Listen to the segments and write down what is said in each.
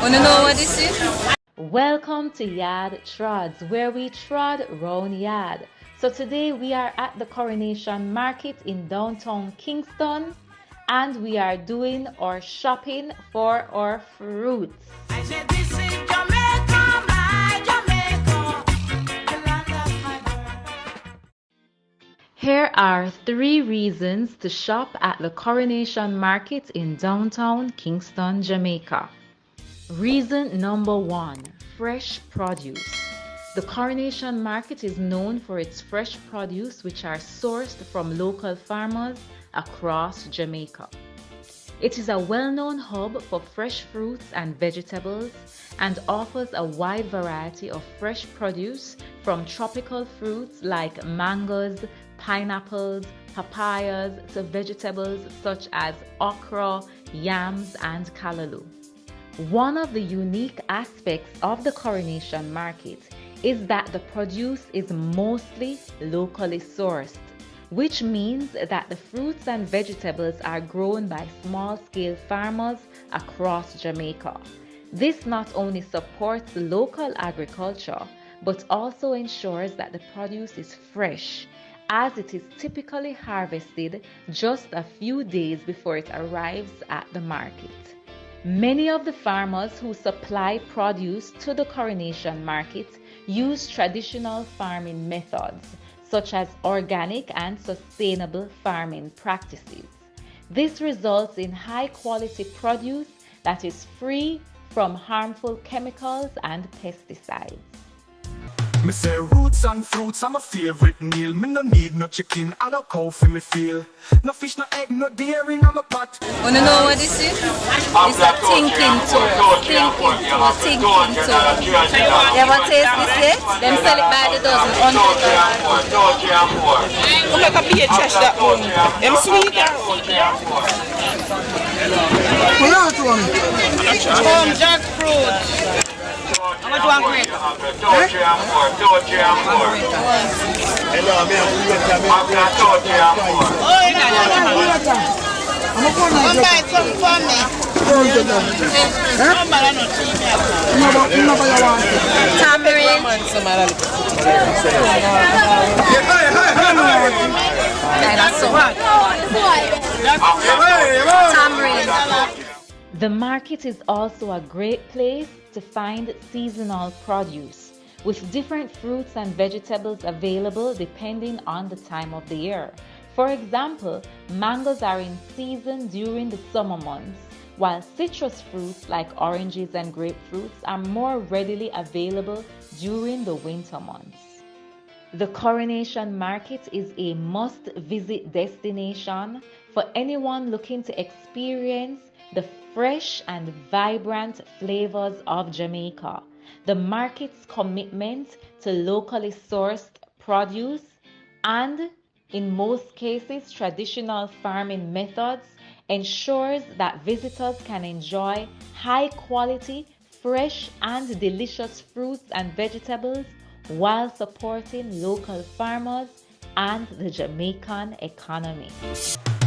Wanna know what this is? Welcome to Yard Trods, where we trod round yard. So today we are at the Coronation Market in Downtown Kingston, and we are doing our shopping for our fruits. I said this is Jamaica, my Jamaica, the land of my birth. Here are 3 reasons to shop at the Coronation Market in Downtown Kingston, Jamaica. Reason number 1, fresh produce. The Coronation Market is known for its fresh produce, which are sourced from local farmers across Jamaica. It is a well-known hub for fresh fruits and vegetables and offers a wide variety of fresh produce from tropical fruits like mangoes, pineapples, papayas to vegetables such as okra, yams, and callaloo. One of the unique aspects of the Coronation Market is that the produce is mostly locally sourced, which means that the fruits and vegetables are grown by small-scale farmers across Jamaica. This not only supports local agriculture, but also ensures that the produce is fresh, as it is typically harvested just a few days before it arrives at the market. Many of the farmers who supply produce to the Coronation Market use traditional farming methods, such as organic and sustainable farming practices. This results in high-quality produce that is free from harmful chemicals and pesticides. Me say roots and fruits are my favorite meal. Me no need no chicken, I no cow for me feel. No fish, no egg, no dairy in my pot. Wanna know what this is? It's a thinking toast. Thinking toast. You ever taste this yet? Them sell it by the dozen, $100. Come like a beer trash that one. Them sweet. Jackfruit. How much one grape? Come buy some for me. Tamarind. That's so hot. Tamarind. The market is also a great place to find seasonal produce, with different fruits and vegetables available depending on the time of the year. For example, mangoes are in season during the summer months, while citrus fruits like oranges and grapefruits are more readily available during the winter months. The Coronation Market is a must-visit destination for anyone looking to experience the fresh and vibrant flavors of Jamaica. The market's commitment to locally sourced produce and, in most cases, traditional farming methods ensures that visitors can enjoy high-quality, fresh and delicious fruits and vegetables while supporting local farmers and the Jamaican economy.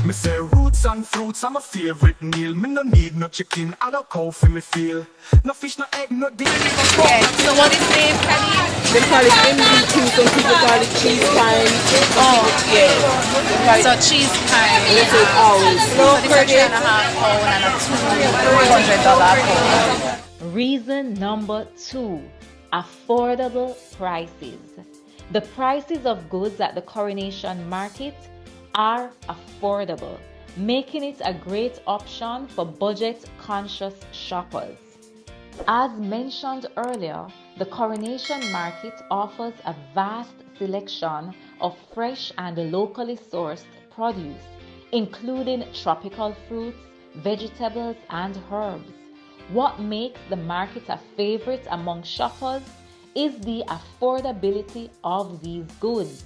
Me say roots and fruits are my favorite meal. Me no need no chicken, I no cow for me feel. No fish, no egg, no dairy. Yeah. So what is the name, Khalid? They call it MVP, some people call it cheese pie. Oh, Yeah. so cheese pie. They say it's always slow So this is a £3.5 and a $200 pound. Reason number 2, affordable prices. The prices of goods at the Coronation Market are affordable, making it a great option for budget-conscious shoppers. As mentioned earlier, the Coronation Market offers a vast selection of fresh and locally sourced produce, including tropical fruits, vegetables, and herbs. What makes the market a favorite among shoppers is the affordability of these goods.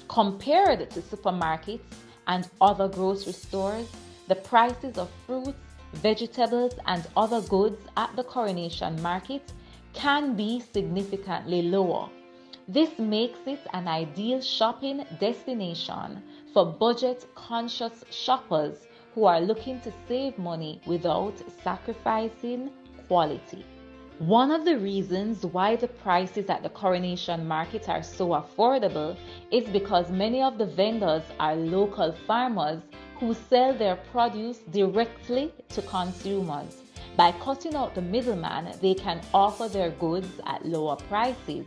Compared to supermarkets and other grocery stores, the prices of fruits, vegetables, and other goods at the Coronation Market can be significantly lower. This makes it an ideal shopping destination for budget-conscious shoppers who are looking to save money without sacrificing quality. One of the reasons why the prices at the Coronation Market are so affordable is because many of the vendors are local farmers who sell their produce directly to consumers. By cutting out the middleman, they can offer their goods at lower prices.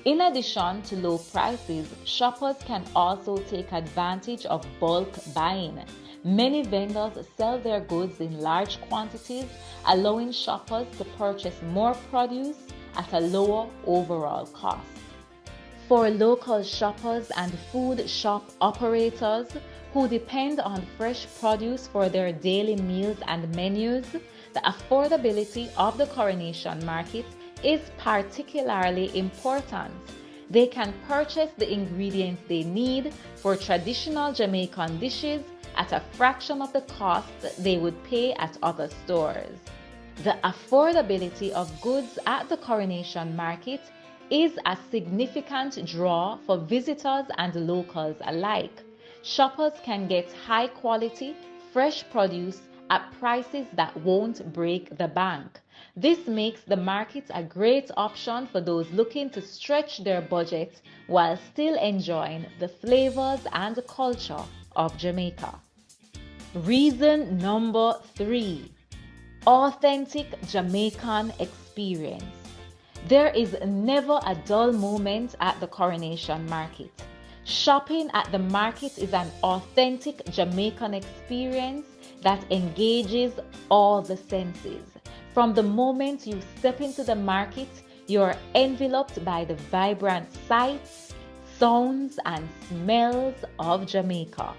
In addition to low prices, shoppers can also take advantage of bulk buying. Many vendors sell their goods in large quantities, allowing shoppers to purchase more produce at a lower overall cost. For local shoppers and food shop operators who depend on fresh produce for their daily meals and menus, the affordability of the Coronation Market is particularly important. They can purchase the ingredients they need for traditional Jamaican dishes at a fraction of the cost they would pay at other stores. The affordability of goods at the Coronation Market is a significant draw for visitors and locals alike. Shoppers can get high quality, fresh produce at prices that won't break the bank. This makes the market a great option for those looking to stretch their budget while still enjoying the flavors and culture of Jamaica. Reason number 3, authentic Jamaican experience. There is never a dull moment at the Coronation Market. Shopping at the market is an authentic Jamaican experience that engages all the senses. From the moment you step into the market, you're enveloped by the vibrant sights, sounds, and smells of Jamaica.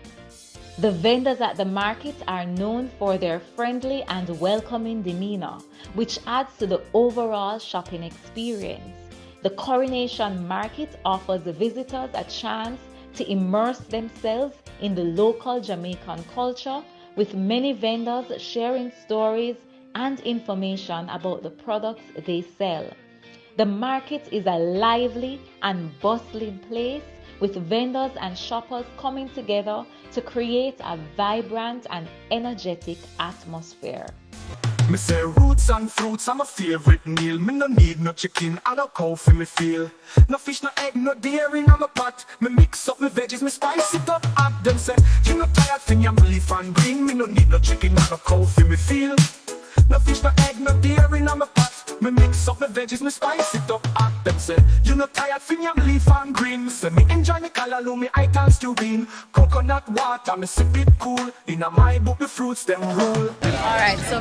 The vendors at the market are known for their friendly and welcoming demeanor, which adds to the overall shopping experience. The Coronation Market offers visitors a chance to immerse themselves in the local Jamaican culture, with many vendors sharing stories and information about the products they sell. The market is a lively and bustling place, with vendors and shoppers coming together to create a vibrant and energetic atmosphere. Me say roots and fruits are my favorite meal. Me no need no chicken and no cow for me feel. No fish, no egg, no dairy in my pot. Me mix up my veggies, me spice it up. At them say, you no tired thing, yam leaf and green. Me no need no chicken and no cow for me feel. No fish, no egg, no dairy in my pot. Me mix up my veggies, me spice it up. At them say, you no tired thing, yam leaf and green. Say me enjoy me callaloo, me ital stew bean. Coconut water, me sip it cool. Inna my book, the fruits them roll. Alright, so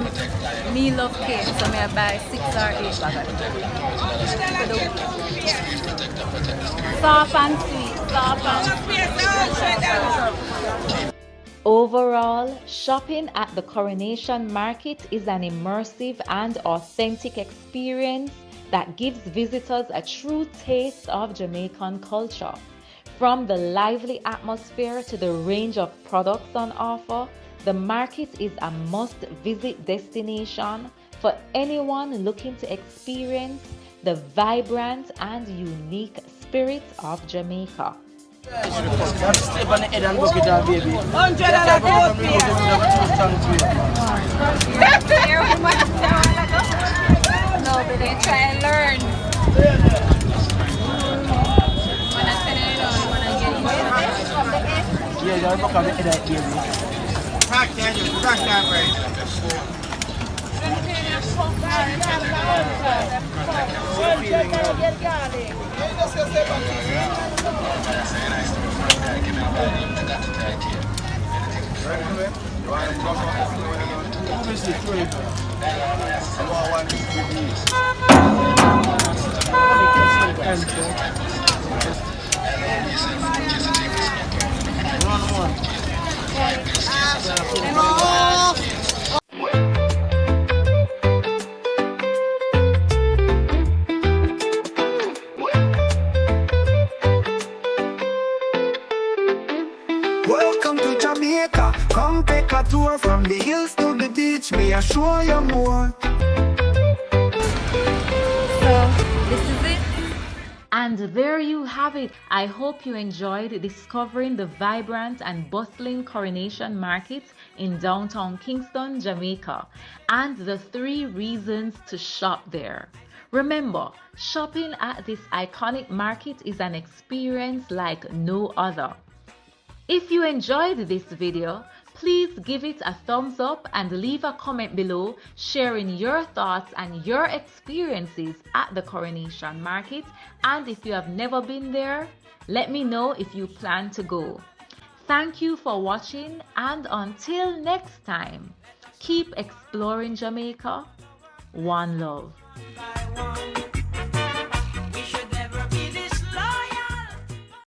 me love cake, so me I buy 6 or 8 bag of it. Soft and sweet, soft and sweet. Overall, shopping at the Coronation Market is an immersive and authentic experience that gives visitors a true taste of Jamaican culture. From the lively atmosphere to the range of products on offer, the market is a must-visit destination for anyone looking to experience the vibrant and unique spirit of Jamaica. Step on the head and look at that baby. No, but they try and learn. When I tell you, when I get in. Yeah, you look at the head of that baby. Crack that right. Welcome to Jamaica. Come take a tour from the hills to the beach. May I show you more? So, this is it. And there you have it. I hope you enjoyed discovering the vibrant and bustling Coronation Market in downtown Kingston, Jamaica, and the 3 reasons to shop there. Remember, shopping at this iconic market is an experience like no other. If you enjoyed this video, please give it a thumbs up and leave a comment below sharing your thoughts and your experiences at the Coronation Market. And if you have never been there, let me know if you plan to go. Thank you for watching, and until next time, keep exploring Jamaica. One love. By one.